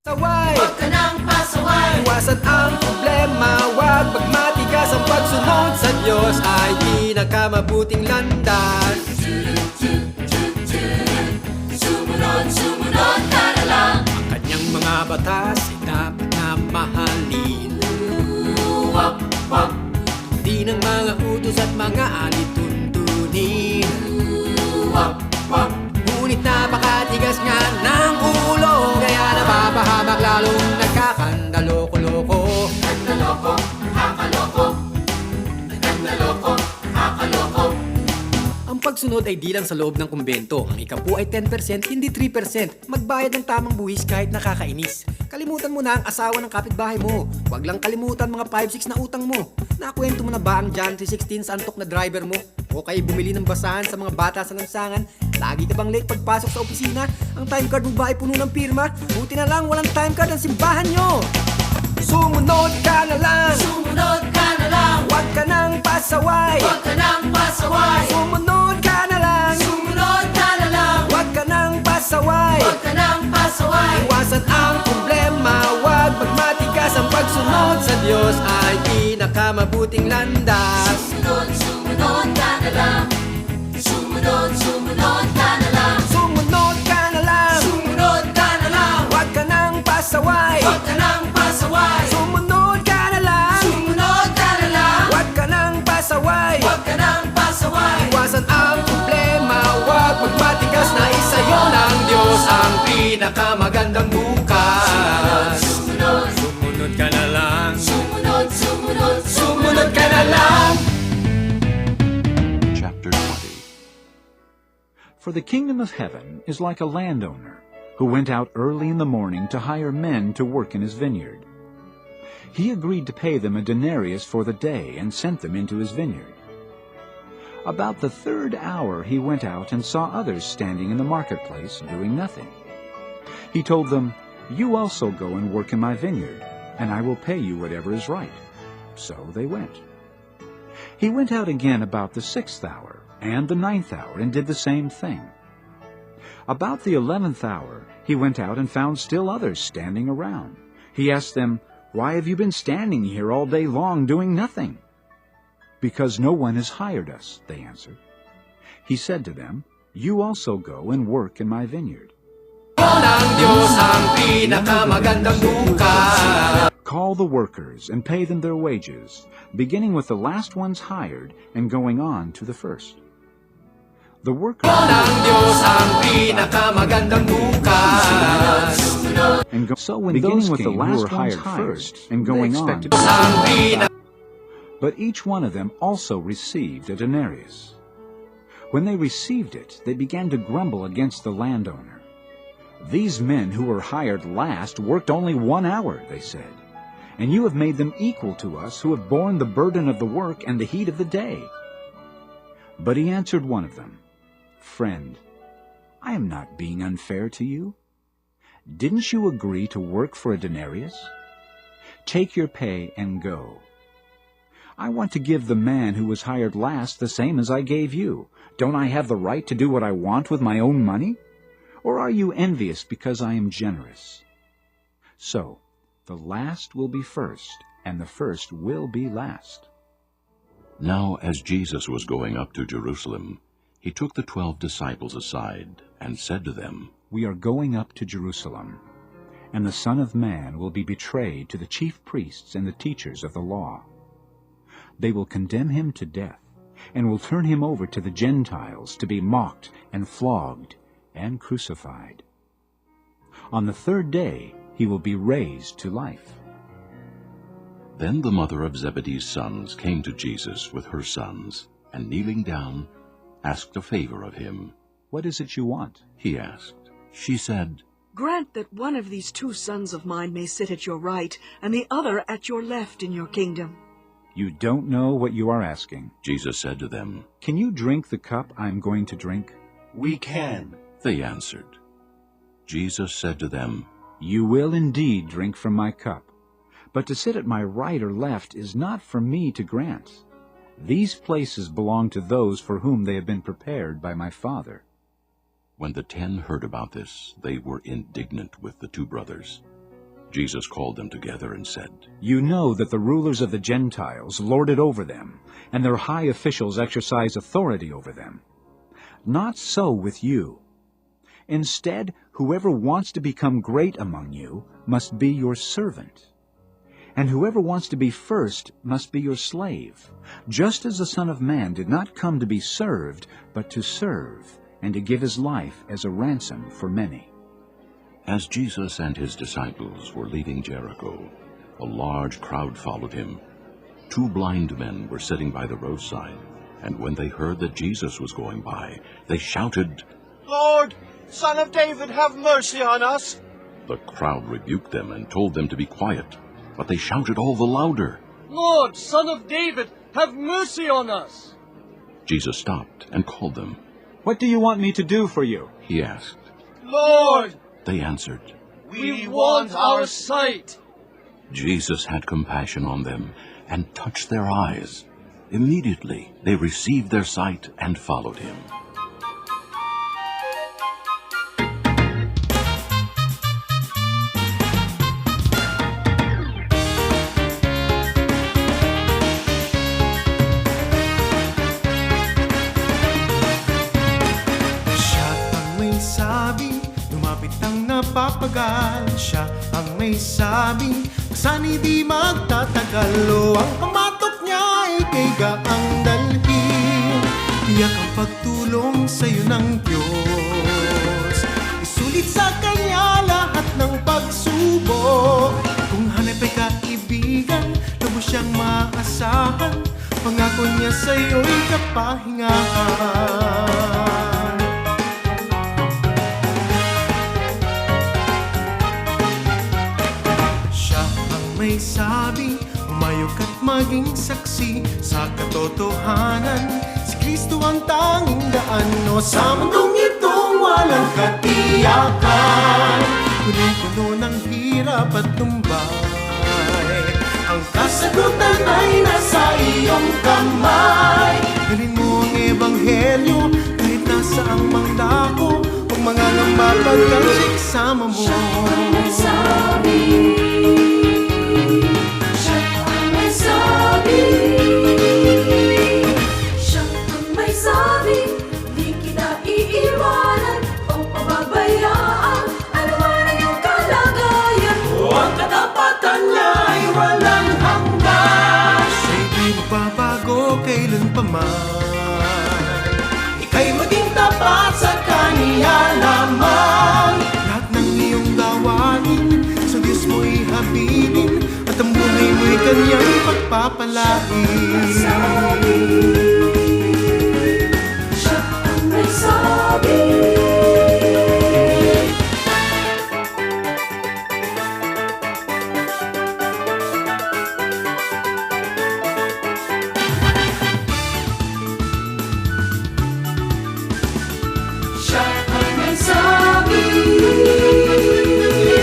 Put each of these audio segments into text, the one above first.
Saway, huwag ka nang pasaway. Iwasan ang problema, huwag magmatigas. Ang pagsunod sa Diyos ay pinakamabuting landas. Sumunod ka na lang. Ang kanyang mga batas ay dapat na mahalin. Hindi ng mga utos at mga alituntunin. Ngunit napakatigas nga ng ulo, kaya napapahamak lalong nagkakandaloko-loko. Nagkaloko, nakakaloko. Nagkaloko, nakakaloko. Ang pagsunod ay di lang sa loob ng kumbento. Ang ikapu ay 10%, hindi 3%. Magbayad ng tamang buwis kahit nakakainis. Kalimutan mo na ang asawa ng kapitbahay mo. Huwag lang kalimutan mga 5-6 na utang mo. Nakwento mo na ba ang John 3:16 sa antok na driver mo? O kaya bumili ng basahan sa mga bata sa lansangan? Lagi ka bang late pagpasok sa opisina? Ang time card mo ba ay puno ng pirma? Buti na lang walang time card ang simbahan nyo. Sumunod ka na lang. Sumunod ka na lang. Huwag ka nang pasaway. Huwag ka nang pasaway. Sumunod ka na lang. Sumunod ka na lang. Huwag ka nang pasaway. Huwag ka nang pasaway. Iwasan ang problema, huwag magmatigas. Ang pagsunod sa Diyos ay pinakamabuting landas. Sumunod ka na lang. Sumunod ka na lang. Sumunod ka na lang. Sumunod ka na lang. Huwag ka nang pasaway. Huwag ka nang pasaway. Sumunod ka na lang. Sumunod ka na lang. Huwag ka nang pasaway. Huwag ka nang pasaway. Iwasan ang problema, huwag magmatigas. Na isayo ng Diyos ang pinakamagandang bukas. Sumunod ka na lang. Sumunod ka na lang. Chapter 20. For the kingdom of heaven is like a landowner who went out early in the morning to hire men to work in his vineyard. He agreed to pay them a denarius for the day and sent them into his vineyard. About the 3rd hour he went out and saw others standing in the marketplace doing nothing. He told them, "You also go and work in my vineyard, and I will pay you whatever is right." So they went. He went out again about the 6th hour and the 9th hour and did the same thing. About the 11th hour he went out and found still others standing around. He asked them, "Why have you been standing here all day long doing nothing?" "Because no one has hired us," they answered. He said to them, "You also go and work in my vineyard." Ng Diyos ang pinakamagandang bukas. Call the workers and pay them their wages, beginning with the last ones hired and going on to the first. The workers Ng Diyos ang pinakamagandang bukas. so when those with the last were hired first and going on, but each one of them also received a denarius. When they received it, they began to grumble against the landowner. "These men who were hired last worked only 1 hour," they said, "and you have made them equal to us who have borne the burden of the work and the heat of the day." But he answered one of them, "Friend, I am not being unfair to you. Didn't you agree to work for a denarius? Take your pay and go. I want to give the man who was hired last the same as I gave you. Don't I have the right to do what I want with my own money? Or are you envious because I am generous?" So the last will be first, and the first will be last. Now as Jesus was going up to Jerusalem, he took the 12 disciples aside and said to them, "We are going up to Jerusalem, and the Son of Man will be betrayed to the chief priests and the teachers of the law. They will condemn him to death, and will turn him over to the Gentiles to be mocked and flogged and crucified. On the 3rd day he will be raised to life." Then the mother of Zebedee's sons came to Jesus with her sons, and kneeling down, asked a favor of him. "What is it you want?" He asked. She said, Grant that one of these 2 sons of mine may sit at your right, and the other at your left in your kingdom. "You don't know what you are asking." Jesus said to them, "Can you drink the cup I am going to drink?" "We can." They answered. Jesus said to them, "You will indeed drink from my cup, but to sit at my right or left is not for me to grant. These places belong to those for whom they have been prepared by my Father." When the 10 heard about this, they were indignant with the 2 brothers. Jesus called them together and said, You know that the rulers of the Gentiles lord it over them, and their high officials exercise authority over them. Not so with you. Instead, whoever wants to become great among you must be your servant. And whoever wants to be first must be your slave, just as the Son of Man did not come to be served, but to serve, and to give his life as a ransom for many. As Jesus and his disciples were leaving Jericho, a large crowd followed him. 2 blind men were sitting by the roadside, and when they heard that Jesus was going by, they shouted, Lord, Son of David, have mercy on us. The crowd rebuked them and told them to be quiet, but they shouted all the louder. Lord, Son of David, have mercy on us. Jesus stopped and called them. What do you want me to do for you? He asked. Lord, They answered. we want our sight. Jesus had compassion on them and touched their eyes. Immediately they received their sight and followed him. Siya ang may sabi, lumapit ang napapagal. Siya ang may sabi, saan di magtatagal. O ang pamatok niya ay kay gaang dalhin. Tiyak ang pagtulong sa'yo ng Diyos. Isulit sa Kanya lahat ng pagsubok. Kung hanap ay kaibigan, lubos siyang maasahan. Pangako niya sa'yo'y kapahingahan. Siya ang may sabi, umayok at maging saksi sa katotohanan. Si Kristo ang tanging daan, o sa mundong itong walang katiyakan. Punong-puno ng hirap at tumbay, ang kasagutan ay nasa iyong kamay. Dalhin mo ang ebanghelyo kahit nasaang mang dako. Huwag mangangamba pagkat siya'y kasama mo. Siya ang may sabi. Siya ang may sabi. Siya ang may sabi. Di kita iiwanan o pababayaan. Ano man ang iyong kalagayan. O ang katapatan niya ay walang hanggan. Siya'y di magbabago kailanpaman. Ika'y maging tapat sa Kaniya lamang. Lahat ng iyong gawain sa Diyos mo'y habilin, at ang buhay mo'y Kanyang pagpapalain. Siya ang may sabi. Siya ang may sabi.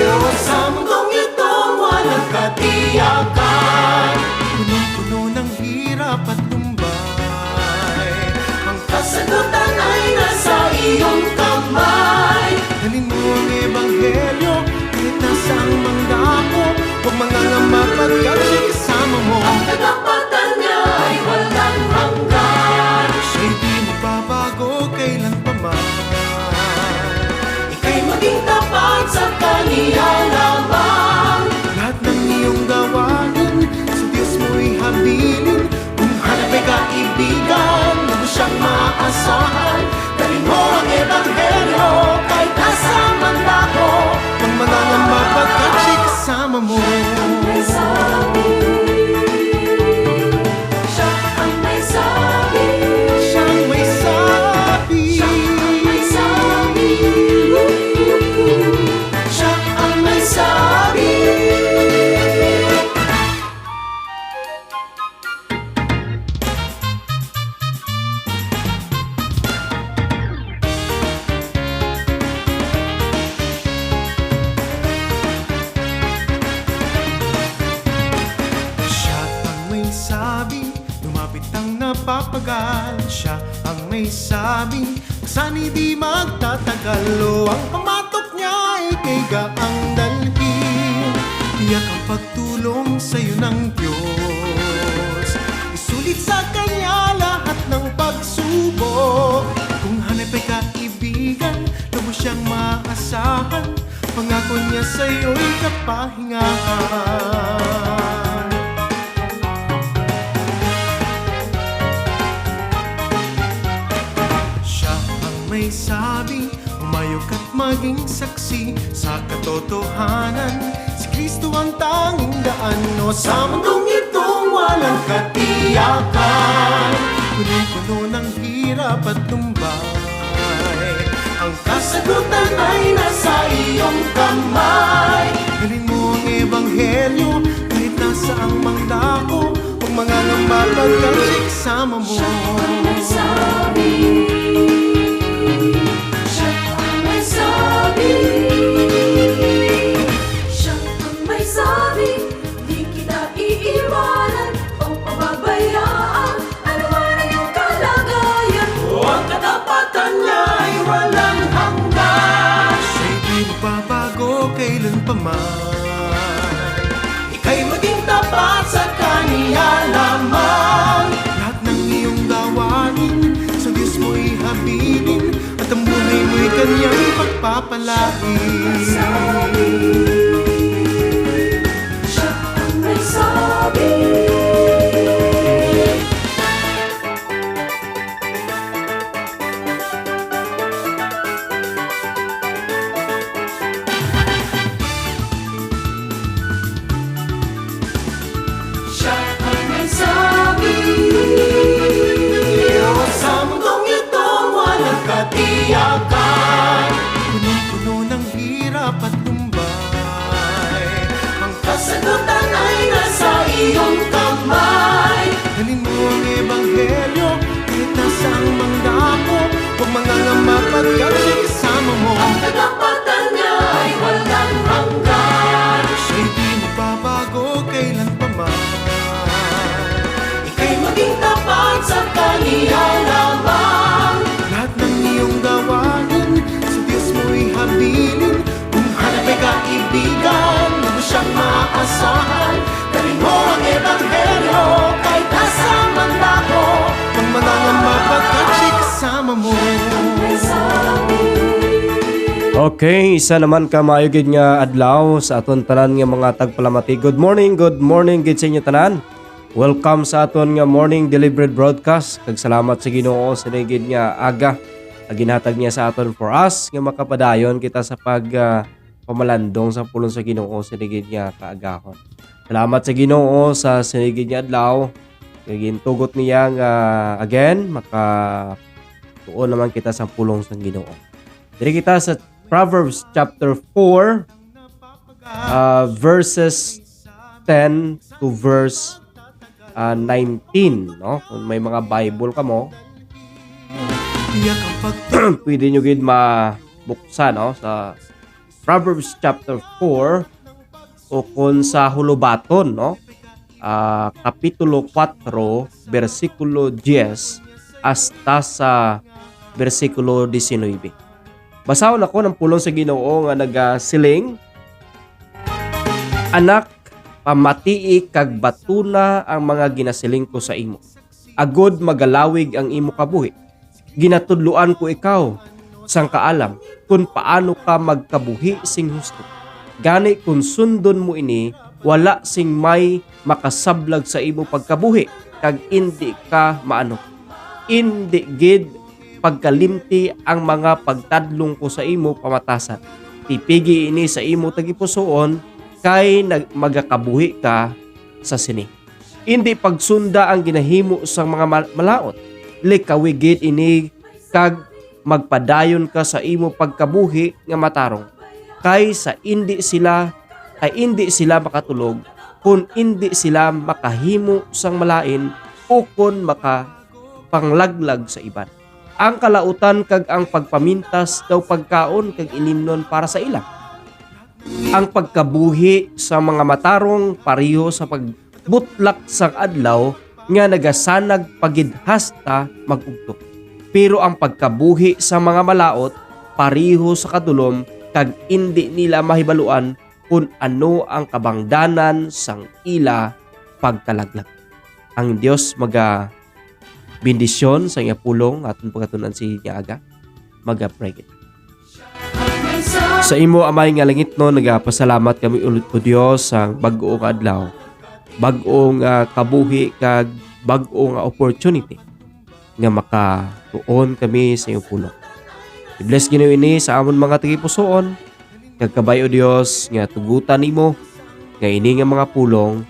O sa mundong itong walang katiyakan, punong-puno ng hirap at tumbay, ang kasagutan ay nasa iyong kamay. Dalhin mo ang ebanghelyo kahit nasaang mang dako. Huwag mangangamba pagkat siya'y kasama mo. Ang katapatan niya ay walang hanggan. Siya'y di magbabago kailanpaman. Ika'y maging tapat sa Kaniya lamang. Lahat ng iyong gawain sa Diyos mo'y habilin. Kung hanap ay kaibigan, lubos siyang maaasahan. Dalhin mo ang ebanghelyo kahit nasaan man ako. Huwag mangangamba pagkat siya'y kasama mo. May sabi. Siya ang may sabi. Siyang may sabi. Siya ang may sabi. Siya ang may sabi. Siya ang may sabi, lumapit ang napapagal. Siya ang may sabi, Sani di magtatagal o ang pamatok niya ay kay gaang dalhin. Tiyak ang pagtulong sa'yo ng Diyos, isulit sa Kanya lahat ng pagsubok. Kung hanap ay kaibigan, lubos siyang maasahan, pangako niya sa'yo'y kapahingahan. Siya ang may sabi, umayok at maging saksi sa katotohanan. Si Kristo ang tanging daan, o sa mundong itong walang katiyakan. Punong-puno ng hirap at lumbay, ang kasagutan ay nasa iyong kamay. Galing mo ang ebanghelyo kahit nasaang mangdako, huwag mangangamba pagkat siya'y kasama mo. Siya ang may sabi, siya ang may sabi, siya ang may sabi, di kita iiwanan o pababayaan. Ano man ang iyong kalagayan, O ang katapatan niya ay walang hanggan. Siya'y di magbabago kailan pa man. Ika'y maging tapat sa Kaniya lamang. Lahat ng iyong gawain sa Diyos mo'y habilin, at ang buhay mo'y Kanyang pagpapalain. siya ang may sabi. Siya ang may sabi, O sa mundong itong walang katiyakan, punong-puno ng hirap at lumbay, ang kasagutan ay nasa iyong kamay. Dalhin mo ang ebanghelyo kahit nasaang mangdako, huwag mangangamba pagkat siya'y kasama mo. ang katapatan niya ay walang hanggan. Siya'y di magbabago kailan pa man. Ika'y maging tapat sa Kaniya lamang. Lahat ng iyong gawain sa Diyos mo'y habilin. Kung hanap ay kaibigan, lubos siyang maaasahan. Dalhin mo ang ebanghelyo kahit nasa mandako, huwag mangangamba pagkat siya'y kasama mo. May sabi, Okay, isa naman ka maayogid nga adlaw sa aton tanan nga mga tagpalamati. Good morning gid sa inyo tanan. Welcome sa aton nga morning delivered broadcast. Kag salamat sa Ginoo sa nigid nga aga ginhatag niya sa aton for us nga makapadayon kita sa pamalandong sa pulong sa Ginoo sa nigid nga kaagahon. Salamat sa Ginoo sa sinigid nga adlaw. Kag gintugot niya nga again makatuon naman kita sa pulong sa Ginoo. Diri kita sa Proverbs chapter 4 verses 10 to verse 19, no? Kung may mga Bible ka mo, Tiyak ang pwede nyo gid mabuksan, no? Sa Proverbs chapter 4 o kung sa hulubaton, no? Kapitulo 4 versikulo 10 hasta sa versikulo 19. Basahon ako ng pulong sa Ginoo nga nagasiling, Anak, pamatii kag batuna ang mga ginasiling ko sa imo. Agod magalawig ang imo kabuhi. Ginatudluan ko ikaw sang kaalam kung paano ka magkabuhi sing husto. Gani kung sundon mo ini, wala sing may makasablag sa imo pagkabuhi kag indi ka maano. Indi gid pagkalimti ang mga pagtadlong ko sa imo pamatasan. Tipigi ini sa imo tagipusoon kay magakabuhi ka sa sini. Hindi pagsunda ang ginahimo sa mga malaot. Likawigid ini kag magpadayon ka sa imo pagkabuhi nga matarong. Kay hindi sila makatulog kung hindi sila makahimo sang malain o kung makapanglaglag sa iban. Ang kalautan kag ang pagpamintas daw pagkaon kag ilimnon para sa ila. Ang pagkabuhi sa mga matarong pareho sa pagbutlak sang adlaw nga nagasanag pagidhasta magugtok. Pero ang pagkabuhi sa mga malaot pariho sa kadulom kag indi nila mahibaluan kung ano ang kabangdanan sang ila pagkalaglag. Ang Dios maga bendisyon sa iya pulong aton pagatunan si aga maga-pray kita. Sa imo amay nga langit no, nagapasalamat kami ulit po Dios sa bag-o nga adlaw, bag-o nga kabuhi kag bag-o nga opportunity nga makatuon kami sa iyong pulong. I-bless ginaw ini sa amon mga tagipusoon, kag kabay o Dios nga tugutan nimo nga ini nga mga pulong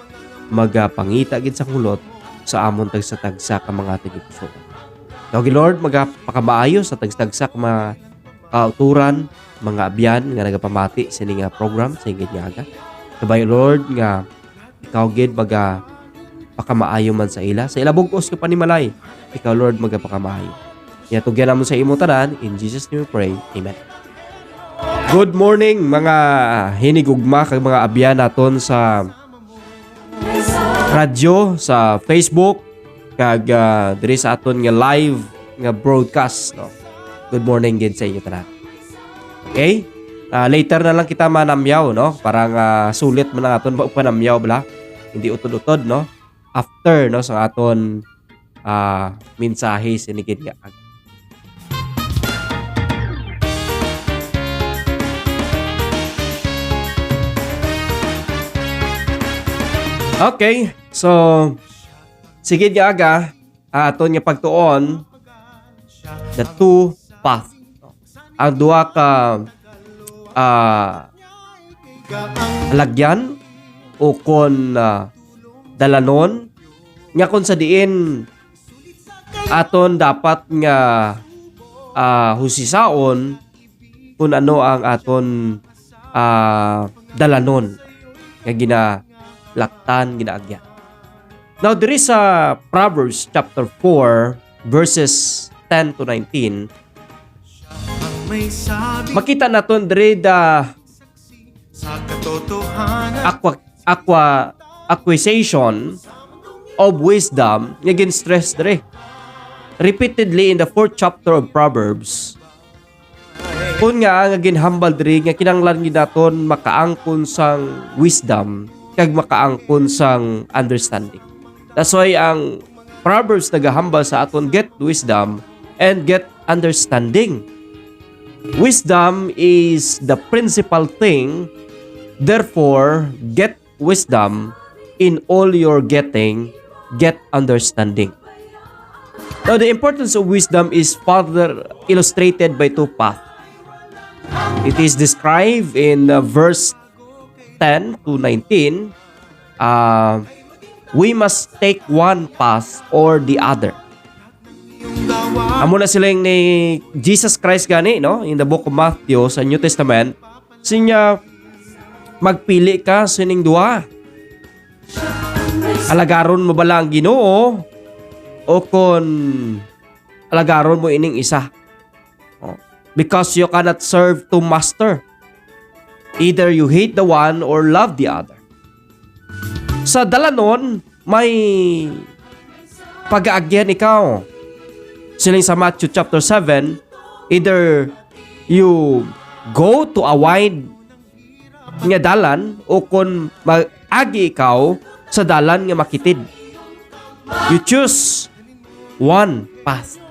magapangita gid sa kulot sa amon tagsa-tagsa ka mga tagipusoon. Tawag Lord, magapakamaayos sa tagsa-tagsa ka mga kauturan, mga abyan nga nagapamati sa nga program sa higit nga aga. Kabay Lord nga ikaw gid pakamaayo man sa ila. Sa ila bugos ka panimalay, ikaw Lord magapakamayo. Yatugyan namon sa imo tanan, in Jesus name we pray. Amen. Good morning mga hinigugma kag mga abyan naton sa radyo, sa Facebook kag diri sa aton nga live nga broadcast, no. Good morning gid sa inyo tanan. Okay? Later na lang kita manamyaw, no? Parang sulit man ang aton panamyaw bala. Hindi utod-utod, no? After, no, sa aton mensahe sinigid nga. Okay, so sige nga aga aton nga pagtuon the two path. Ang duha ka lagyan o kon dalanon nga kon sa diin aton dapat nga husisaon kung ano ang aton dalanon nga ginalaktan, ginaagyan. Now, there is Proverbs chapter 4 verses 10 to 19. Makita naton diri da acquisition of wisdom nga gin-stress diri. Repeatedly in the 4th chapter of Proverbs. Kung nga ginhambal diri nga kinahanglan gid naton makaangkon sang wisdom kag makaangkon sang understanding. That's why ang Proverbs nagahambal sa aton get wisdom and get understanding. Wisdom is the principal thing, therefore get wisdom in all your getting, get understanding. Now the importance of wisdom is further illustrated by two paths. It is described in verse 10 to 19. We must take one path or the other. Amo na silang ni Jesus Christ gani, no? In the book of Matthew sa New Testament, sinya magpili ka sining duha. Alagaron mo bala ang Ginoo o kon alagaron mo ining isa. Because you cannot serve two master. Either you hate the one or love the other. Sa dalanon, may pag-aagyan ikaw. Siling sa Matthew chapter 7, either you go to a wide nga dalan o kung mag-agi ikaw sa dalan nga makitid. You choose one path.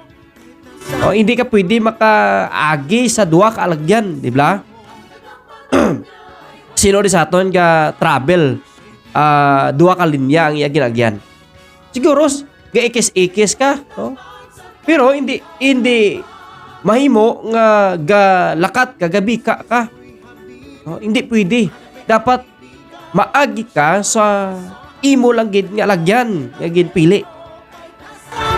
O, hindi ka pwede makaagi sa duha ka alagyan, di ba? Sino di sa aton nga travel duha ka linya ang iya ginagyan. Siguro gaikis-ikis ka, no? Pero hindi mahimo nga galakat kagabi ka. No? Hindi pwede. Dapat maagi ka sa imo lang gid nga lagyan nga ginpili.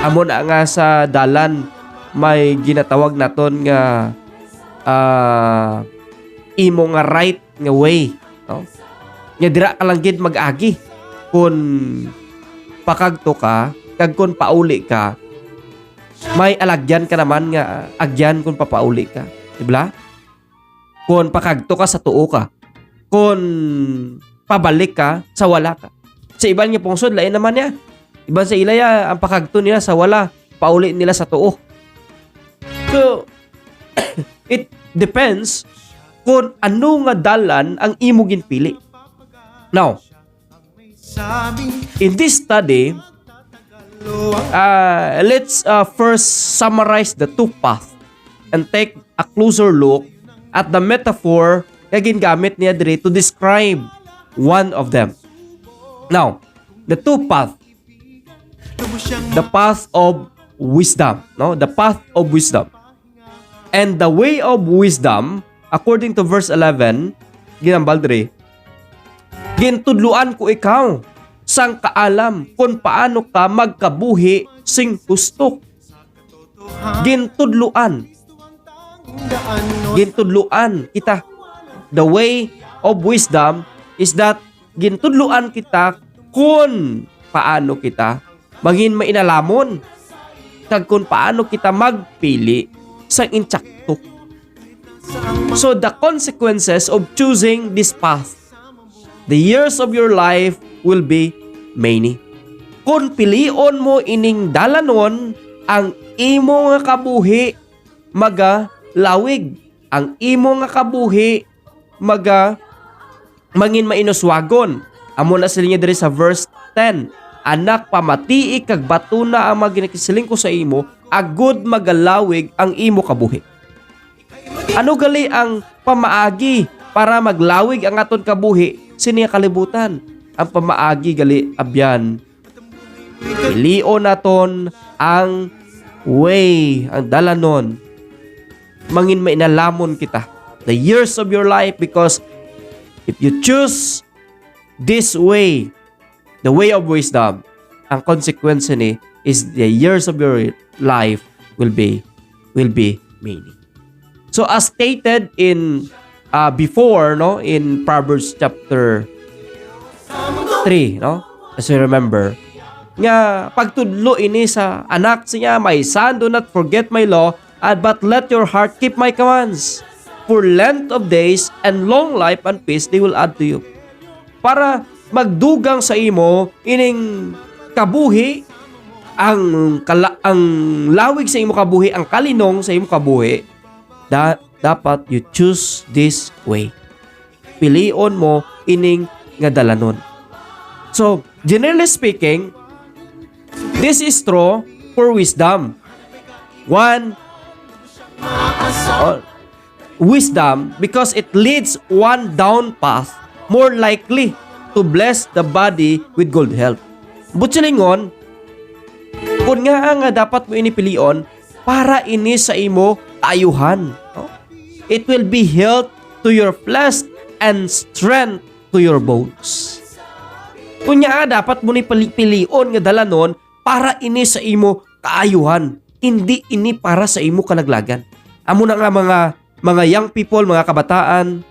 Amo na nga sa dalan may ginatawag naton nga imo nga right nga way, no? Nya dira ka lang gid mag-agi kun pakagto ka kag kun pauli ka may alagyan ka naman nga agyan kun papauli ka, di ba? Kun pakagto ka sa tuo ka, kun pabalik ka sa wala ka. Sa iban nga pungsod lain naman niya. Iban sa ilaya ang pakagto nila sa wala, pauli nila sa tuo. So, it depends kung ano nga dalan ang imo ginpili. Now, in this study, let's first summarize the two paths and take a closer look at the metaphor na gingamit niya diri to describe one of them. Now, the two paths, the path of wisdom, no? The path of wisdom. And the way of wisdom, according to verse 11, ginambal diri, gintudluan ko ikaw sang kaalam kung paano ka magkabuhi sing gusto. Gintudluan kita. The way of wisdom is that gintudluan kita kung paano kita maging mainalamon kag kung paano kita magpili sa insakto. So the consequences of choosing this path, the years of your life will be many. Kung pilion mo ining dalanon, ang imo nga kabuhi magalawig. Ang imo nga kabuhi mangin mainuswagon. Amo na sila niya diri sa verse 10. Anak, pamatii kag batuna ang maginakisiling ko sa imo, agud magalawig ang imo kabuhi. Ano gali ang pamaagi para maglawig ang aton kabuhi siniya kalibutan? Ang pamaagi gali abyan. Pilion naton ang way, ang dalanon. Mangin mainalamon kita the years of your life, because if you choose this way, the way of wisdom, ang consequence ni is the years of your life will be many. So as stated in before, no, in Proverbs chapter 3, no, as you remember, nga pagtudlo ini sa anak siya, my son, do not forget my law, but let your heart keep my commands. For length of days and long life and peace they will add to you. Para magdugang sa imo ining kabuhi, ang lawig sa imo kabuhi, ang kalinong sa imo kabuhi, dapat you choose this way. Pilion mo ining nga dalanon. So, generally speaking, this is true for wisdom. Wisdom, because it leads one down path more likely to bless the body with good health. Butsilingon, kung nga dapat mo inipilion para ini sa imo ayuhan. No? It will be health to your flesh and strength to your bones. Kung nga dapat mo nipilion nga dalanon para ini sa imo kaayuhan, hindi ini para sa imo kalaglagan. Amo na nga mga young people, mga kabataan,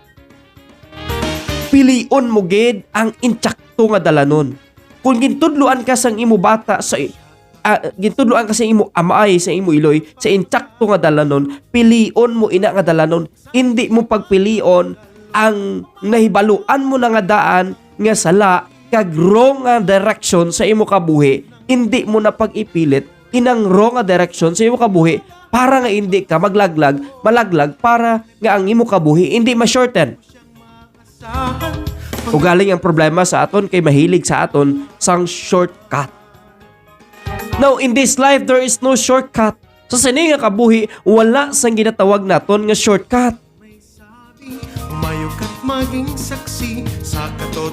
pilion mo gid ang insakto nga dalanon. Kung gintudloan ka sang imo bata sa gintudloan ka sa imo amay, sa imo iloy, sa insakto nga dalanon, pilion mo ina nga dalanon. Hindi mo pagpilion ang nahibaluan mo na nga daan nga sala kag wrong nga direction sa imo kabuhi. Hindi mo na pag-ipilit inang wrong nga direction sa imo kabuhi para nga hindi ka malaglag para nga ang imo kabuhi hindi ma-shorten. Ugaling ang problema sa aton kay mahilig sa aton sang shortcut. Now, in this life, there is no shortcut. Sa sini nga kabuhi, wala sang ginatawag naton nga shortcut.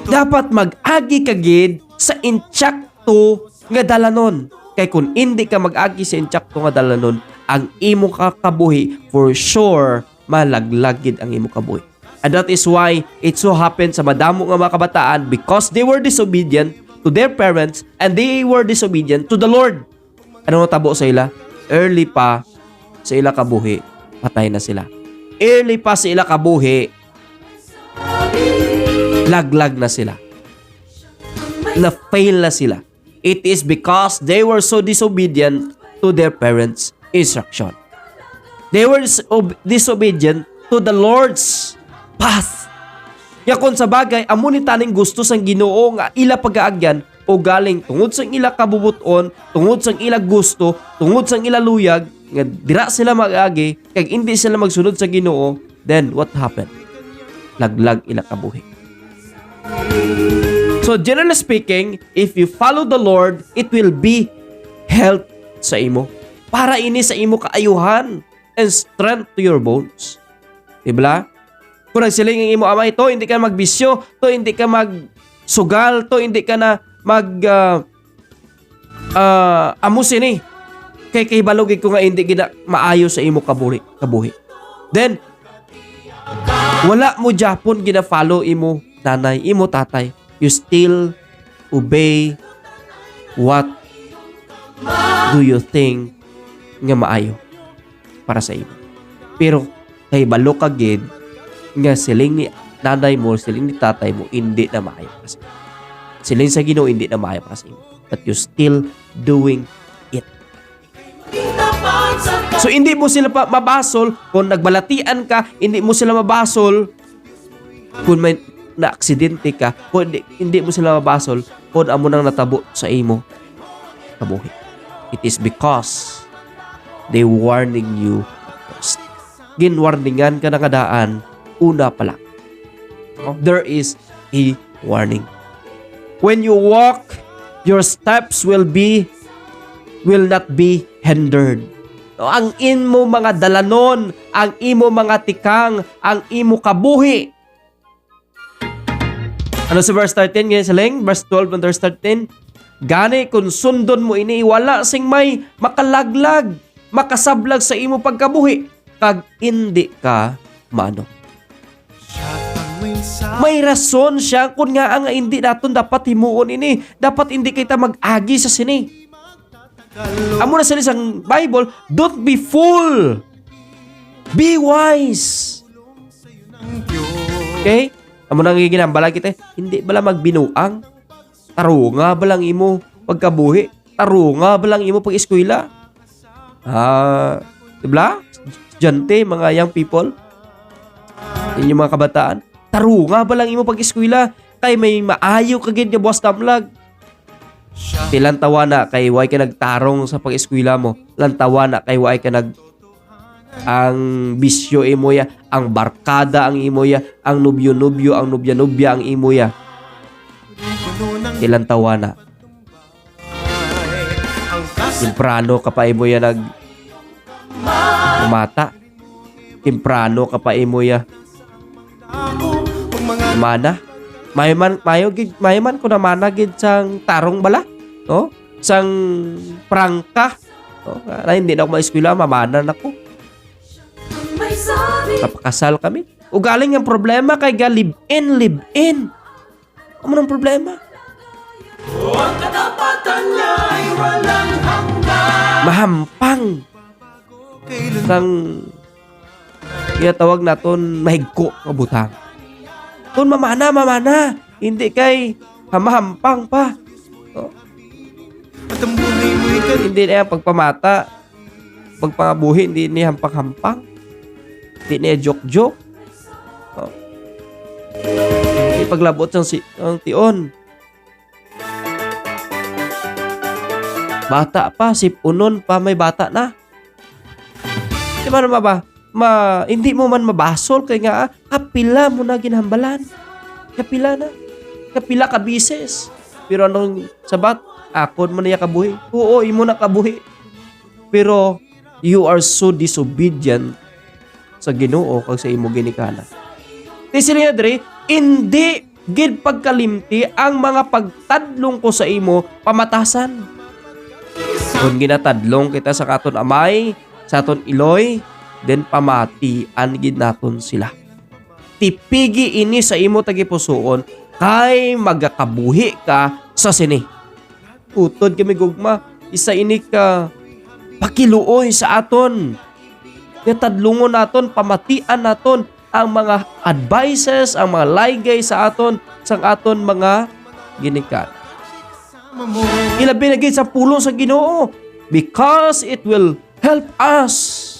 Dapat mag-agi kagid sa insakto nga dalanon. Kay kung hindi ka mag-agi sa insakto nga dalanon, ang imo kabuhi for sure malaglagid ang imo kabuhi. And that is why it so happened sa madamo nga mga kabataan, because they were disobedient to their parents and they were disobedient to the Lord. Ano tabo sa ila? Early pa sa ila kabuhi, patay na sila. Early pa sa ila kabuhi, laglag na sila. Na-fail na sila. It is because they were so disobedient to their parents' instruction. They were disobedient to the Lord's path. Ya kon sa bagay, amo ni taning gusto sang Ginoo nga ila pagaagyan o galing tungod sang ila kabubuton, tungod sang ila gusto, tungod sang ila luyag, nga dira sila mag-agi kag hindi sila magsunod sa Ginoo, then what happened? Laglag ila kabuhi. So generally speaking, if you follow the Lord, it will be health sa imo. Para ini sa imo kaayuhan and strength to your bones. Diba? Kung nagsiling ang imo amay to, hindi ka magbisyo, to hindi ka magsugal, to hindi ka na amusin eh. Kay balugig ko nga hindi gina maayo sa imo kabuhi. Then wala mo Japon gina-follow imo nanay, imo tatay. You still obey what do you think nga maayo para sa imo. Pero kay balo ka gid nga siling ni nanay mo, siling ni tatay mo hindi na maayo para sa imo. Siling sa Ginoo hindi na maayo para sa imo. But you still doing it. So hindi mo sila mabasol kung nagbalatian ka, hindi mo sila mabasol kung may na-aksidente ka, kung hindi mo sila mabasol kung amo nang natabo sa imo kabuhi. It is because they warning you first. Ginwarningan ka na kadaan, una pa lang. There is a warning. When you walk, your steps will not be hindered. Ang imo mga dalanon, ang imo mga tikang, ang imo kabuhi. Ano sa verse 13 ngayon sa Leng? Verse 12 and verse 13. Gani kung sundon mo ini, wala sing may makalaglag, makasablag sa imo pagkabuhi, kag hindi ka mano. May rason siya kung nga ang hindi naton dapat himuon ini. Dapat hindi kita mag-agi sa sini. Amo na sa isang Bible, don't be fool. Be wise. Okay? Amo nang ginambala kita, hindi bala magbinuang. Tarunga balang imo pagkabuhi. Tarunga balang imo pag-eskwela. Diba? Estudyante, mga young people. Inyong mga kabataan. Tarunga balang imo pag-eskwela. Kay may maayo kagid nga buwas tamlag. Lantawa na kay way ka nagtarong sa pag-eskwela mo. Lantawa na kay way ka ang bisyo imo ya, ang barkada ang imo ya, ang nubyo-nubyo, ang nubya-nubya ang imo ya. Lantawa na. Temprano ka pa imo ya umata. Temprano ka pa imo ya mana. Mayaman ko na mana gid sang tarong bala, no? Sang prangka, no? Na hindi na ako ma-eskwela, mamana na ko. Kapakasal kami. Ugaling ang problema kay live-in. Ano ang problema? Ang katapatan niya ay walang hanggan. Mahampang. Sang tawag naton mahigko nga butang. Tun mamana. Hindi kay hamahampang pa. Oh. Hindi na yung pagpamata. Pagpangabuhi, hindi niya hampang-hampang. Hindi niya joke-joke. Oh. Hindi paglabot ang tion. Bata pa, sipunon pa, may bata na. Di ba naman ba? Hindi mo man mabasol kay nga kapila mo na ginhambalan. Kapila na. Kapila ka bises. Pero anong sabat? Akon mo na kabuhi. Oo, imo na kabuhi. Pero you are so disobedient sa Ginoo kag sa imo ginikana. Tisiri dre, hindi gid pagkalimti ang mga pagtadlong ko sa imo pamatasan. Kung ginatadlong kita sa katon amay, sa aton iloy, then pamatian gid naton sila. Tipigi ini sa imo tagipusoon kay magakabuhi ka sa sini. Utod kami gugma, isa ini ka pakiluoy sa aton. Tadlungon naton, pamatian naton ang mga advices, ang mga laygay sa aton, sang aton mga ginikan. Ilabi na gid sa pulong sa Ginoo because it will help us.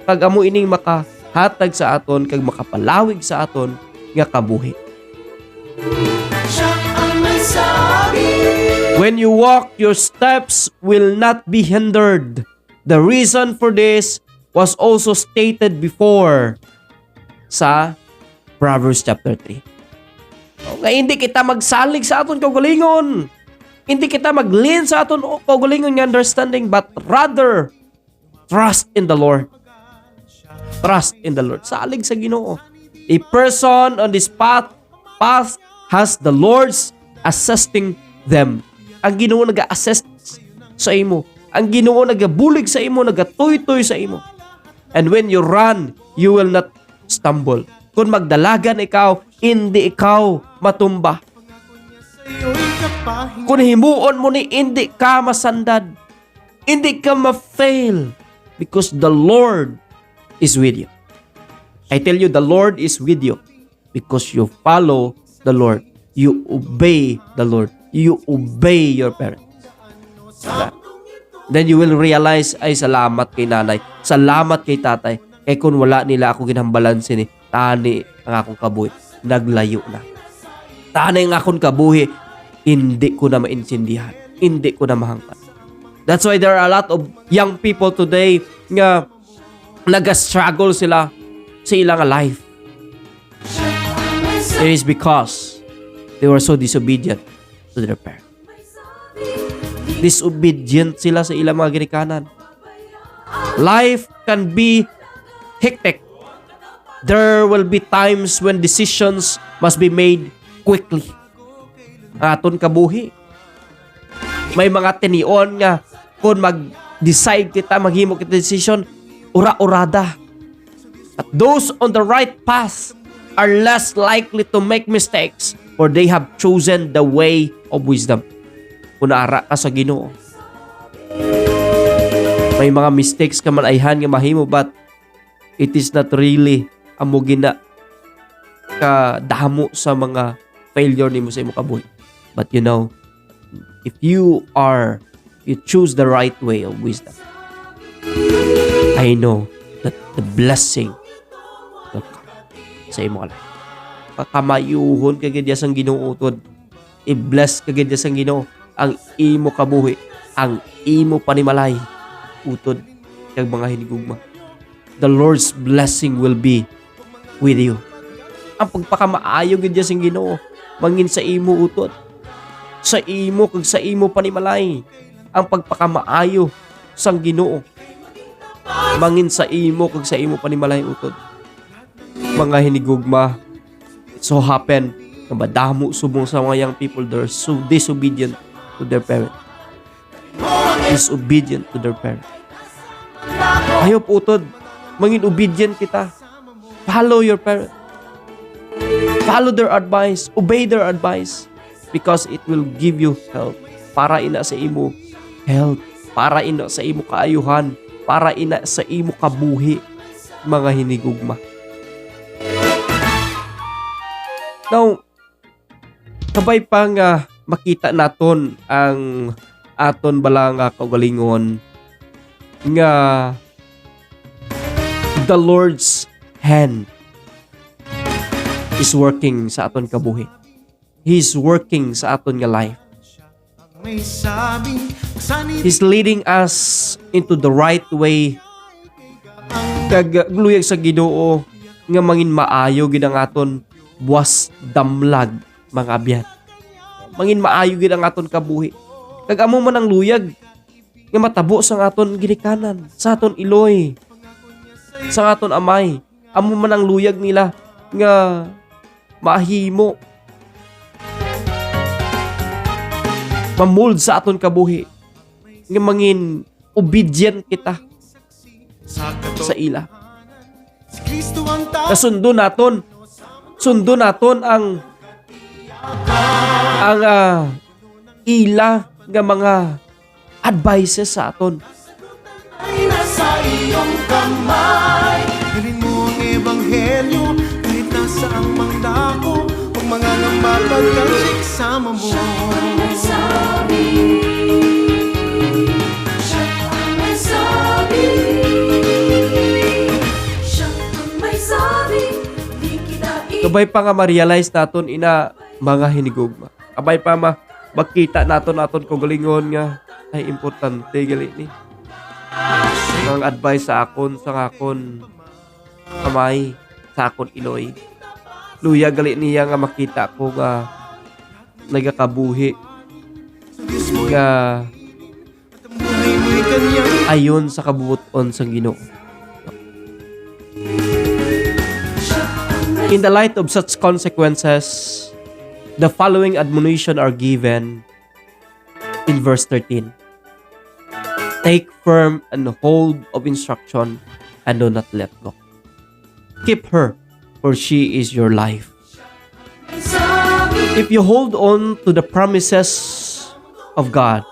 Pag amo ining makahatag sa aton kag makapalawig sa aton nga kabuhi. Siya ang may sabi. When you walk, your steps will not be hindered. The reason for this was also stated before sa Proverbs chapter 3. Nga hindi kita magsalig sa aton kaugalingon. Hindi kita maglin sa aton kaugalingon nga understanding, but rather trust in the Lord. Trust in the Lord. Salig sa Ginoo. A person on this path has the Lord's assisting them. Ang Ginoo nag-assist sa imo. Ang Ginoo nagabulig sa imo, nagatoy-toy sa imo. And when you run, you will not stumble. Kung magdalagan ikaw, hindi ikaw matumba. Kung himuon mo ni, hindi ka masandad. Hindi ka ma-fail. Because the Lord is with you. I tell you, the Lord is with you. Because you follow the Lord. You obey the Lord. You obey your parents. Then you will realize, ay salamat kay nanay. Salamat kay tatay. Kaya kung wala nila ako ginhambalan sini, tani ang akong kabuhi. Naglayo na. Tani ang akong kabuhi, hindi ko na maintindihan. Hindi ko na mahangkat. That's why there are a lot of young people today nga nag-struggle sila sa ilang life. It is because they were so disobedient to their parents. Disobedient sila sa ilang mga ginikanan. Life can be hectic. There will be times when decisions must be made quickly. Aton kabuhi. May mga tinion nga kung mag-decide kita, maghimo kita decision, ura-urada. At those on the right path are less likely to make mistakes, for they have chosen the way of wisdom. Kung naara ka sa Ginoo. May mga mistakes ka man ayhan nga mahimo, but it is not really amo gina ka damo sa mga failure nimo sa imong kabuhi. But you know, if you choose the right way of wisdom, I know that the blessing will come sa imong life. Pakamayuhon kagid sang Ginoo utod. I-bless kagid sang Ginoo ang imo kabuhi, ang imo panimalay utod kag mga hinigugma. The Lord's blessing will be with you. Ang pagpakamaayo gid sang Ginoo mangin sa imo utod. Sa imo kag sa imo panimalay. Ang pagpakamaayo sang Ginoo mangin sa imo kag sa imo panimalay utod. Mga hinigugma, it so happen na madamo subong sa mga young people, they're so disobedient to their parents. Disobedient to their parents. Ayaw utod, mangin obedient kita. Follow your parents. Follow their advice. Obey their advice. Because it will give you health. Para ina sa imo health. Para ina sa imo kaayuhan. Para ina sa imo kabuhi. Mga hinigugma. Now, kabay pa nga makita naton ang aton bala nga kaugalingon nga the Lord's hand is working sa aton kabuhi. He's working sa aton nga life. He's leading us into the right way. Kag gluyag sa Ginoo nga mangin maayo gid ang aton buwas damlag mga abyan. Mangin maayo gid ang aton kabuhi. Kag amo man ang luyag nga matabo sa aton ginikanan, sa aton iloy, sa aton amay. Amo man ang luyag nila nga mahimo mamold sa aton kabuhi. Nga mangin obedient kita sa ila. Kasundo naton ang ila nga mga advices sa aton. Ay nasa iyong kamay. Dalhin mo ang ebanghelyo kahit nasaang mangdako. Huwag mga pagkansik sama mo. May sabi, siya ang may sabi, siya ang may sabi, di kita Kabay pa nga ma-realize naton ina mga hinigugma. Kabay pa makita naton kaugalingon nga ay importante gali ni. Ang advice sa akon kamay sa akon iloy. Luya gali niya nga makita ko nga nagakabuhi nga Buhay mo'y kanyang ayon sa kabubuton sang Ginoo. In the light of such consequences, the following admonition are given in verse 13. Take firm and hold of instruction and do not let go. Keep her, for she is your life. If you hold on to the promises of God,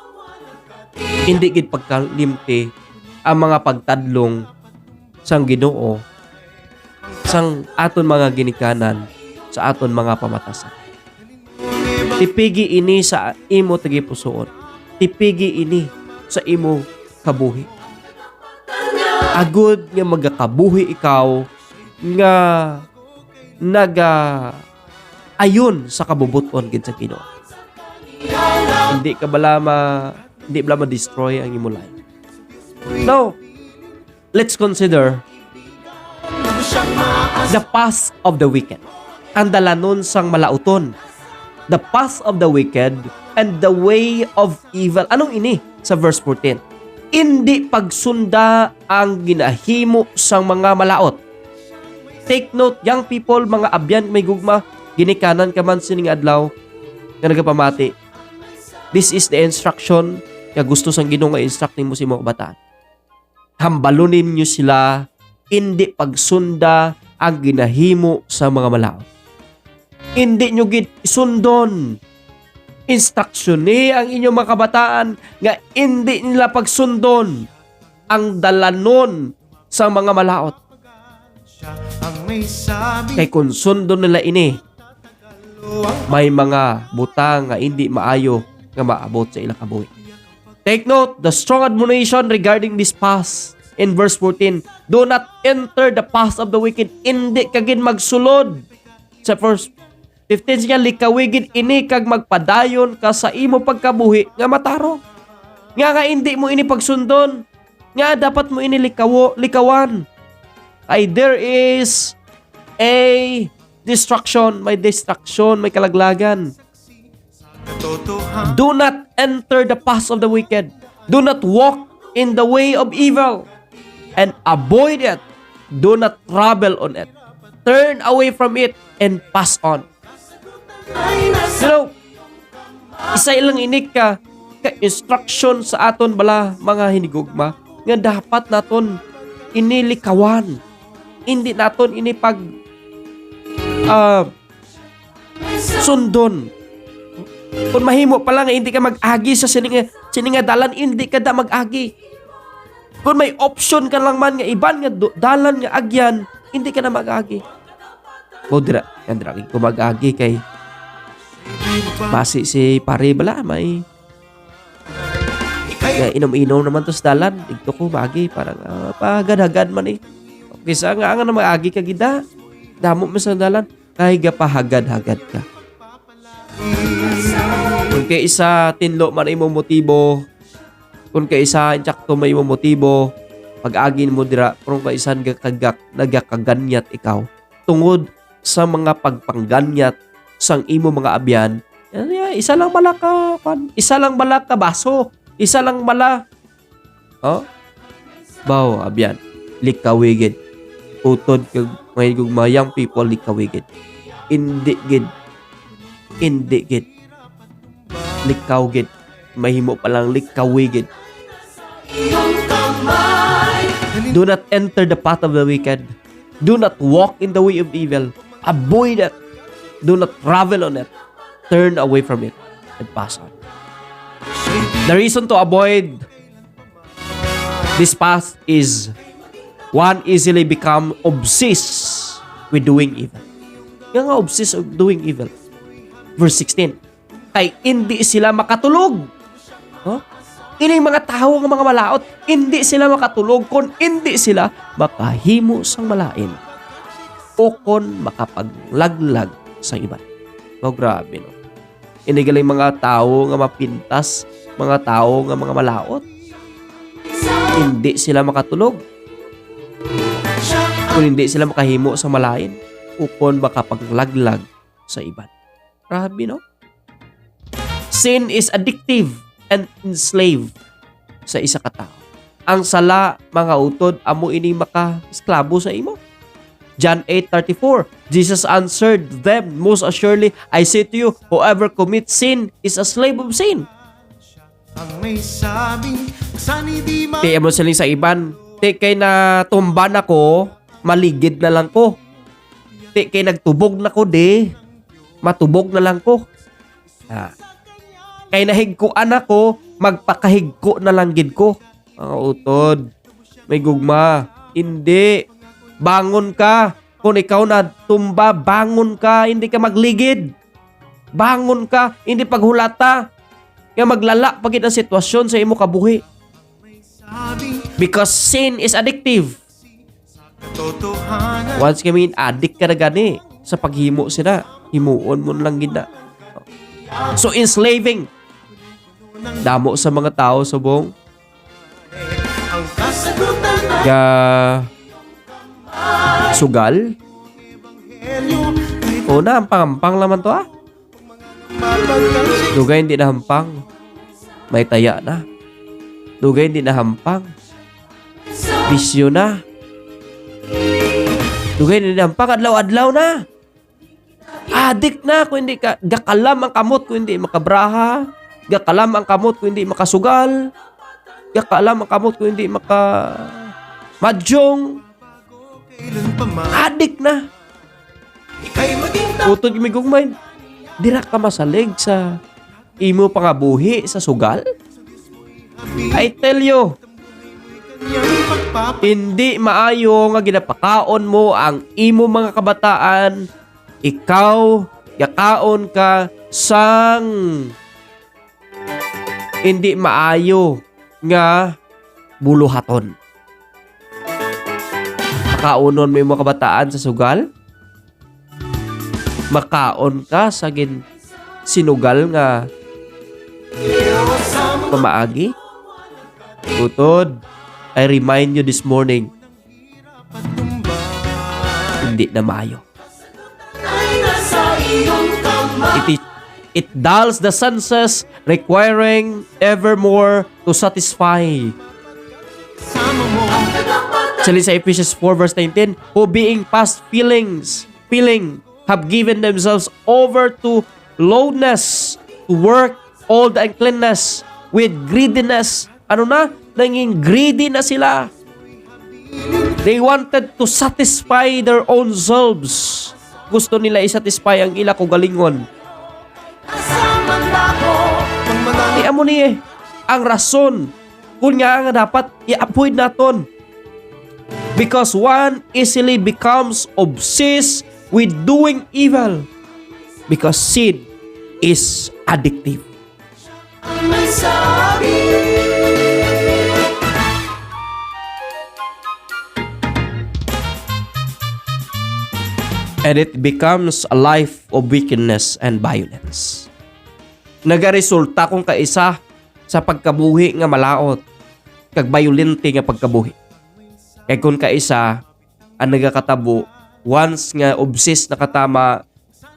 hindi gid pagkalimti ang mga pagtadlong sang Ginoo sang aton mga ginikanan sa aton mga pamatasan. Tipigi ini sa imo tagipusoon. Tipigi ini sa imo kabuhi. Agud nga magakabuhi ikaw nga ayon sa kabubuton gid sa Ginoo. Hindi bala ma-destroy ang imo life. Now, let's consider the path of the wicked. Ang dalanon sang malauton. The path of the wicked and the way of evil. Anong ini sa verse 14? Hindi pagsunda ang ginahimo sang mga malaot. Take note, young people, mga abyan, may gugma, ginikanan ka man sining adlaw nga nagapamati. This is the instruction nga gusto sang Ginoo nga instruct nimo si mga kabataan. Hambalonin niyo sila, hindi pagsunda ang ginahimo sa mga malaot. Hindi nyo gid isundon. Instruction ni ang inyong mga kabataan nga hindi nila pagsundon ang dalanon sa mga malaot. ang may sabi. Kay kung sundon nila ini, may mga butang nga hindi maayo nga maabot sa ilang kabuhi. Take note, the strong admonition regarding this path in verse 14, do not enter the path of the wicked. Hindi kagid magsulod. Sa verse 15 siya, likawigid ini kag magpadayon ka sa imo pagkabuhi nga mataro. Nga hindi mo ini pagsundon. Nga dapat mo ini likawan. Ay there is a destruction, may kalaglagan. Totohan Do not enter the path of the wicked. Do not walk in the way of evil and avoid it. Do not travel on it. Turn away from it and pass on. You know, isa ilang inik ka instruction sa aton bala mga hinigugma nga dapat naton inilikawan. Hindi naton ini pag sundon. Kung mahimo pa lang hindi ka mag-agi sa sininga dalan, hindi ka da mag-agi. Kung may option ka lang man nga iban nga dalan nga agyan, hindi ka na mag-agi. Modra, kung mag-agi kay basi si pare bala may inom-inom naman to sa dalan, digto ko magi parang pagad-hagad man eh. Okay, sa nga na mag-agi ka gida, damo mo sa dalan, kay gapahagad-hagad ka. Kung kay isa tinlo man imong motibo, kung kay isa insakto may imong motibo, pag-agin mo dira, kung kay isa nagakaganyat ikaw, tungod sa mga pagpangganyat sang imo mga abyan, isa lang bala ka baso, isa lang bala, baw abyan, likawigid, utod kag may gugmayang people likawigid, hindi gid, likaw gid, mahimo palang likawigid. Do not enter the path of the wicked. Do not walk in the way of evil. Avoid it. Do not travel on it. Turn away from it and pass on. The reason to avoid this path is one easily become obsessed with doing evil. Nga obsessed of doing evil. Verse 16. Kay hindi sila makatulog. Ini mga tao ng mga malaot, hindi sila makatulog kung hindi sila makahimo sang malain o kon makapaglaglag sa iba. Grabe no. Ini galing mga tao nga mapintas, mga tao nga mga malaot. Hindi sila makatulog. Kung hindi sila makahimo sa malain, upon makapaglaglag sa iban. Grabe, no? Sin is addictive and enslaved sa isa ka tao. Ang sala, mga utod, amo ini maka-esklabo sa imo. John 8:34, Jesus answered them, most assuredly, I say to you, whoever commits sin is a slave of sin. Ang may sabing sani di ma Ti mo siling sa iban, ti kay na tumban ako, maligid na lang ko. Ti kay nagtubog na ko, di, matubog na lang ko. Kay nahigkuan ako, magpakahigko na lang gid ko. Mga utod, may gugma. Hindi. Bangon ka. Kung ikaw na tumba, bangon ka. Hindi ka magligid. Bangon ka. Hindi paghulata. Kaya maglala pagit ang sitwasyon sa imo kabuhi. Because sin is addictive. totohanan. Once kami addict ka na gani sa paghimo sila, himuon mo lang gina. So enslaving. Damo sa mga tao subong. Ang kasagutan ng Ga sugal. helyo kahit O na, hampang naman to ah. mapagkansi. Dugay hindi na hampang. May taya na. Dugay hindi na hampang. Bisyo na. Dugay hindi na hampang. Adlaw-adlaw na. Addict na kung hindi ka. Gakalam ang kamot kung hindi makabraha. Gakalam ang kamot kung hindi makasugal. Gakalam ang kamot kung hindi madyong. Kailan pa man Addict na. ika'y maging Utod kami gugmay. Dira ka masalig sa imo pangabuhi sa sugal. I tell you, kanyang pagpapakain. hindi maayo nga ginapakaon mo ang imo mga kabataan. Ikaw, yakaon ka sang hindi maayo nga buluhaton. Makaunon mo yung mga kabataan sa sugal. Makaon ka sa sinugal nga pamaagi. Utod, I remind you this morning, hindi na maayo. Ay nasa iyong kamay. It dulls the senses, requiring evermore to satisfy. Sama mo Actually, sa Ephesians 4 verse 19, who being past feeling, have given themselves over to lowness, to work all the uncleanness with greediness. Ano na? Nanging greedy na sila. They wanted to satisfy their own selves. Gusto nila isatisfy ang ila ko galingon. Kasama ako. pang manang Amo ni ang rason kung nga dapat i-avoid naton. Because one easily becomes obsessed with doing evil. Because sin is addictive. Ang may sabi. And it becomes a life of wickedness and violence. Nagaresulta kung kaisa sa pagkabuhi nga malaot, kag violente nga pagkabuhi. Kaya kung kaisa ang nagakatabo, once nga obsessed na katama,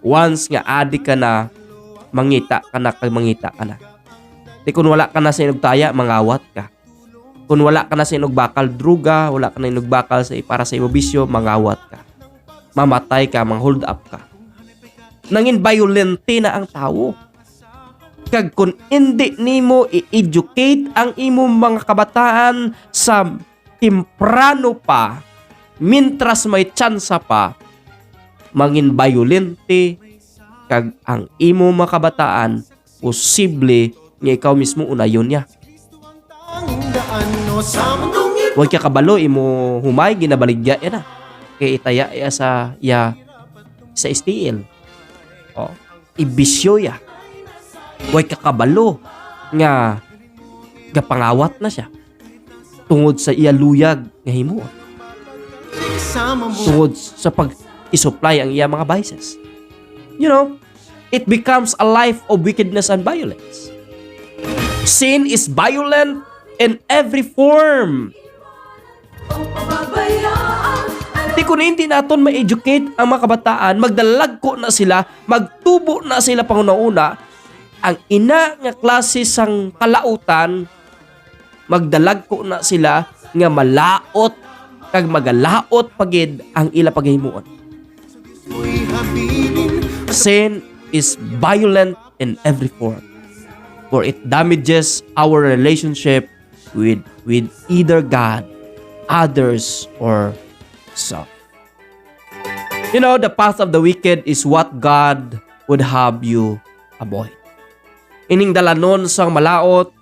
once nga addict ka na, mangita ka na, kag mangita ka na. Di kung wala ka na sa inugtaya, mangawat ka. Kung wala ka na sa inugbakal druga, wala ka na inugbakal sa para sa imobisyo, mangawat ka. Mamatay ka, mang-hold up ka. Nangin violente na ang tao. Kag kung hindi nimo i-educate ang imong mga kabataan sa temprano pa, mintras may tsansa pa, mangin violente, kag ang imong mga kabataan, posible nga ikaw mismo unayon niya. tanging daan no sa mundong ito. Huwag ka kabalo, imo humay, ginabaligya yan na. Kaya itaya ya sa STL. O, ibisyo ya. Huwag ka kabalo nga gapangawat na siya. Tungod sa iya luyag nga himuon. Sama mo Tungod sa pag-isupply ang iya mga vices. You know, it becomes a life of wickedness and violence. Sin is violent in every form. O pababayaan, Di ko na hindi naton ma-educate ang mga kabataan, magdalag ko na sila, magtubo na sila pangunahuna, ang ina nga klase sang kalautan, magdalag ko na sila nga malaot, kag magalaot pagid ang ila paghimuon. mo'y habilin. Sin is violent in every form, for it damages our relationship with either God, others, or self. You know, the path of the wicked is what God would have you avoid. Ining dalanon sang malaot,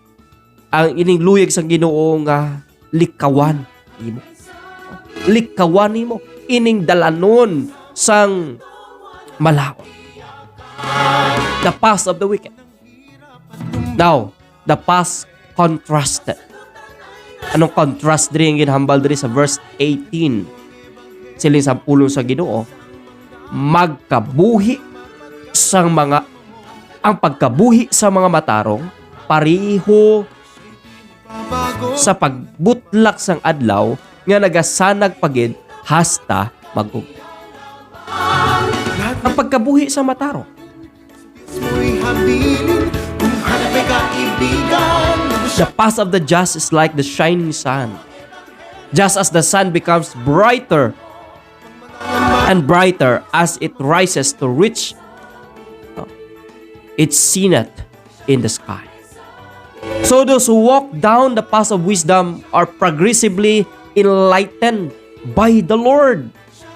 ang ining luyag sang Ginoo nga likawan nimo. Likawan nimo ining dalanon sang malaot. The path of the wicked. Now, the path contrasted. Anong contrast diri ang ginhambal diri sa verse 18? Siling sa pulong sa Ginoo, magkabuhi sang mga ang pagkabuhi sa mga matarong pareho Bago sa pagbutlak sang adlaw nga nagasanag pagid hasta magug. Ang pagkabuhi sa matarong, mo'y habilin. Kung hanap'y kaibigan, the path of the just is like the shining sun. Just as the sun becomes brighter and brighter as it rises to reach its zenith in the sky. So those who walk down the path of wisdom are progressively enlightened by the Lord,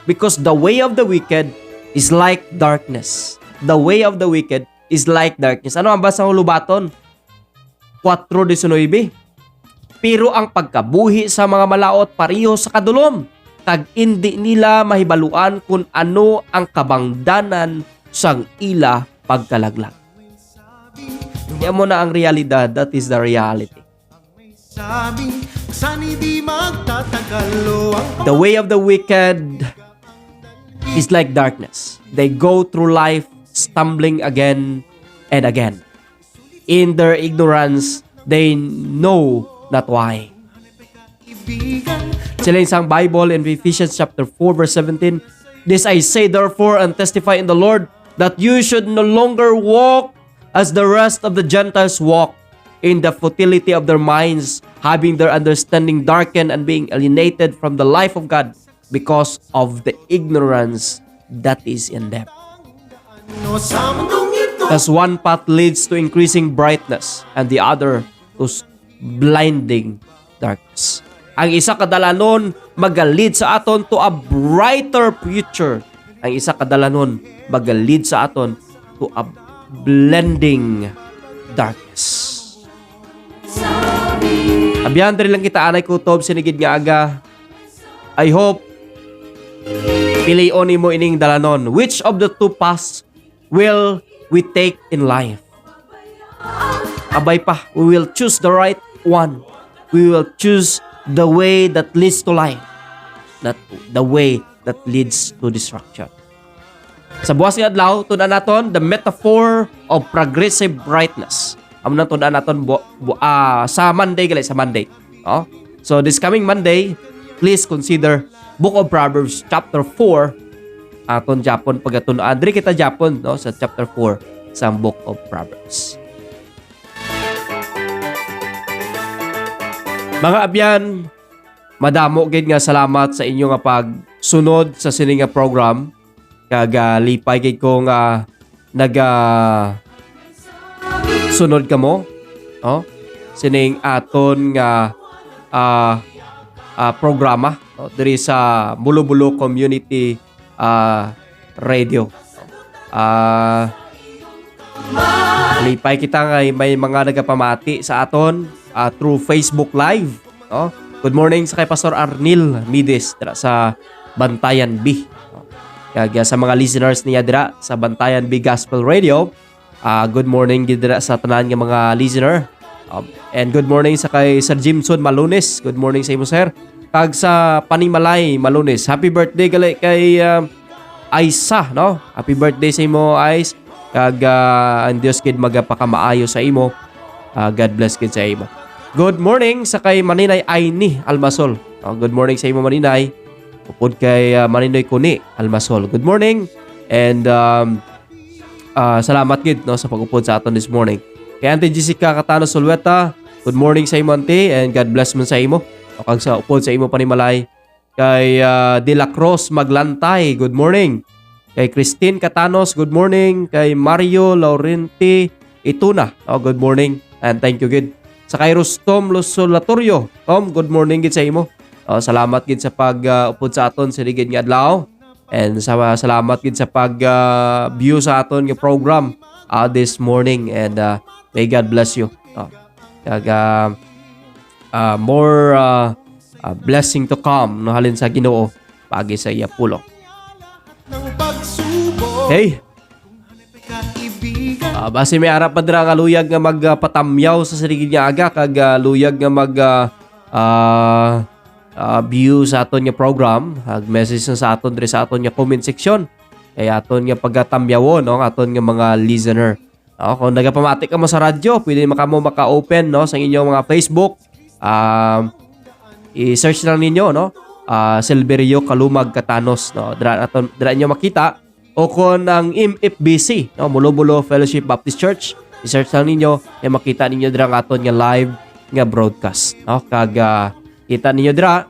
because the way of the wicked is like darkness. The way of the wicked is like darkness. Ano ang basang lubaton? 4:19. Pero ang pagkabuhi sa mga malaot pareho sa kadulom, kag hindi nila mahibaluan kung ano ang kabangdanan sang ila pagkalaglag. Yan mo na ang realidad. That is the reality. sabi, saan di magtatagal o ang The way of the wicked is like darkness. They go through life stumbling again and again. In their ignorance, they know not why. kaibigan. Sila isang Bible in Ephesians chapter 4 verse 17. This I say therefore and testify in the Lord, that you should no longer walk as the rest of the Gentiles walk, in the futility of their minds, having their understanding darkened and being alienated from the life of God because of the ignorance that is in them. No, sa mundong ito, Thus one path leads to increasing brightness and the other to blinding darkness. Ang isa kadalanon magalid sa aton to a brighter future. Ang isa kadalanon magalid sa aton to a blending darkness. Abyan diri lang kita anay kutob sinigid nga aga. I hope pilion nimo ining dalanon. Which of the two paths will we take in life? Abay pa, we will choose the right one. We will choose the way that leads to life, not the way that leads to destruction. Sa buwas nga adlaw, tunan naton the metaphor of progressive brightness. Amo nang tunan naton sa Monday gali sa Monday. Oh? So this coming Monday, please consider Book of Proverbs chapter 4 aton Japon pagatunan. Diri kita Japon no sa chapter 4 sa Book of Proverbs. Mga abyan, madamo gid nga salamat sa inyo nga pagsunod sa sini nga program. Kag lipay gid ko nga sunod kamo. Oh, sining aton nga programa diri sa Bulo-Bulo Community Radio. Lipay kita nga may mga nagapamati sa aton through Facebook Live. Good morning sa kay Pastor Arnil Mides dira sa Bantayan B. Kaya sa mga listeners niya dira sa Bantayan B Gospel Radio, good morning gid dira sa tanan nga mga listener. And good morning sa kay Sir Jimson Malunes. Good morning sa imo sir. Kag sa Panimalay Malunes. Happy birthday gali kay Aisa, no? Happy birthday sa imo, Ais. Kag ang Dios gid magapakamaayo sa imo. God bless gid sa imo. Good morning sa kay Maninay Aini Almasol. Good morning sa imo Maninay. Upod kay Maninoy Kuni Almasol. Good morning and salamat gid no sa pag-upod sa aton this morning. Kay Auntie Jessica Catano Solweta, good morning sa imo Auntie and God bless man sa imo. O kag sa upod sa imo panimalay. Kay De La Cruz Maglantay, good morning. Kay Christine Catanos, good morning. Kay Mario Laurenti Ituna, good morning and thank you gid. Sa kay Rustom Losolatorio, Tom, good morning gid sa imo. Salamat gid sa pag-upod sa aton sa ligid nga adlaw. And salamat gid sa pag-view sa aton nga program this morning and may God bless you. More blessing to come no halin sa Ginoo pagi sa iya pulong. ng pagsubok. Hey, Kaibigan, base may arap pa dira nga luyag nga magpatamyaw sa siligid nga aga kag luyag nga mag view sa aton nga program, message na sa aton diri sa aton nga comment section. Kay aton nga pagatamyawon no aton nga mga listener. Kung nagapamatik ka mo sa radyo, pwede maka-open no sa inyong mga Facebook. I-search lang ninyo no. Silverio Kalumag Catanos no. Dira niyo makita o kung ang MFBC no, Mulo-Bulo Fellowship Baptist Church, i-search lang ninyo e makita ninyo dira ang aton nga live nga broadcast no. Kag kita ninyo dira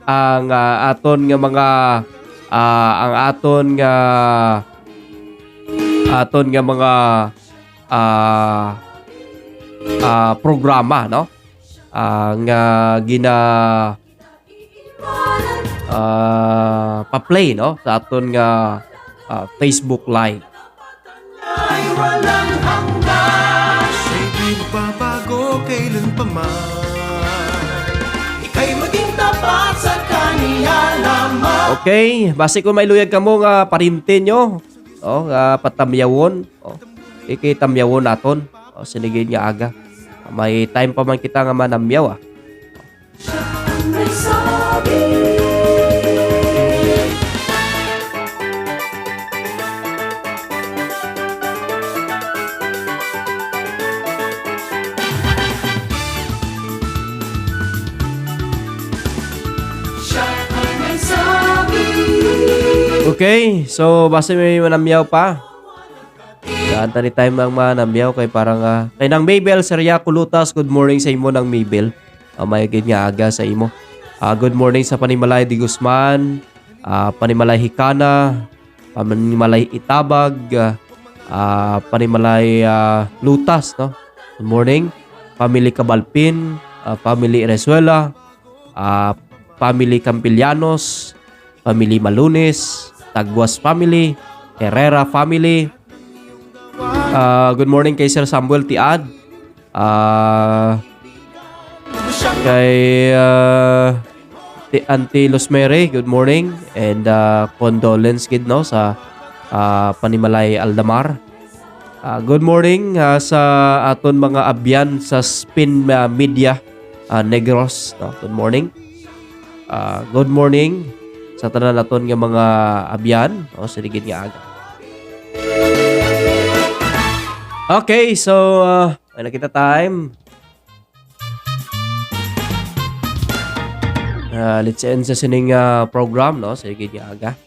ang aton nga mga ang aton nga mga programa no nga gina pa-play no sa aton nga Facebook Live. ay walang hanggan. Siya'y di magbabago kailanpaman. Ika'y maging tapat sa kaniya lamang. Okay, base kung may luyag ka mo nga parintin nyo nga patamyawon ikitamyawon naton sinigid nga aga. May time pa man kita nga manamyaw May sabi. Siya ang may sabi. Okay, so base may manamyaw pa. Ganta ni time ang manamyaw kay parang kay nang Maybel Serya Kulutas, good morning sa imo nang Maybel. May gid nga aga sa imo. Good morning sa Panimalay Di Guzman, Panimalay Hikana, Panimalay Itabag, Panimalay Lutas no. Good morning. Family Cabalpin, Family Rezuela, Family Campilianos, Family Malunes, Tagwas Family, Herrera Family. Good morning kay Sir Samuel Tiad. Kay Auntie Losmere, good morning. And condolence gid no sa Panimalay Aldamar. Good morning sa aton mga abyan sa Spin Media Negros. No? Good morning. Good morning sa tanan naton nga mga abyan o siligid nga aga. Okay, so may nakita time. Let's end sa sining program no, siligid nga aga.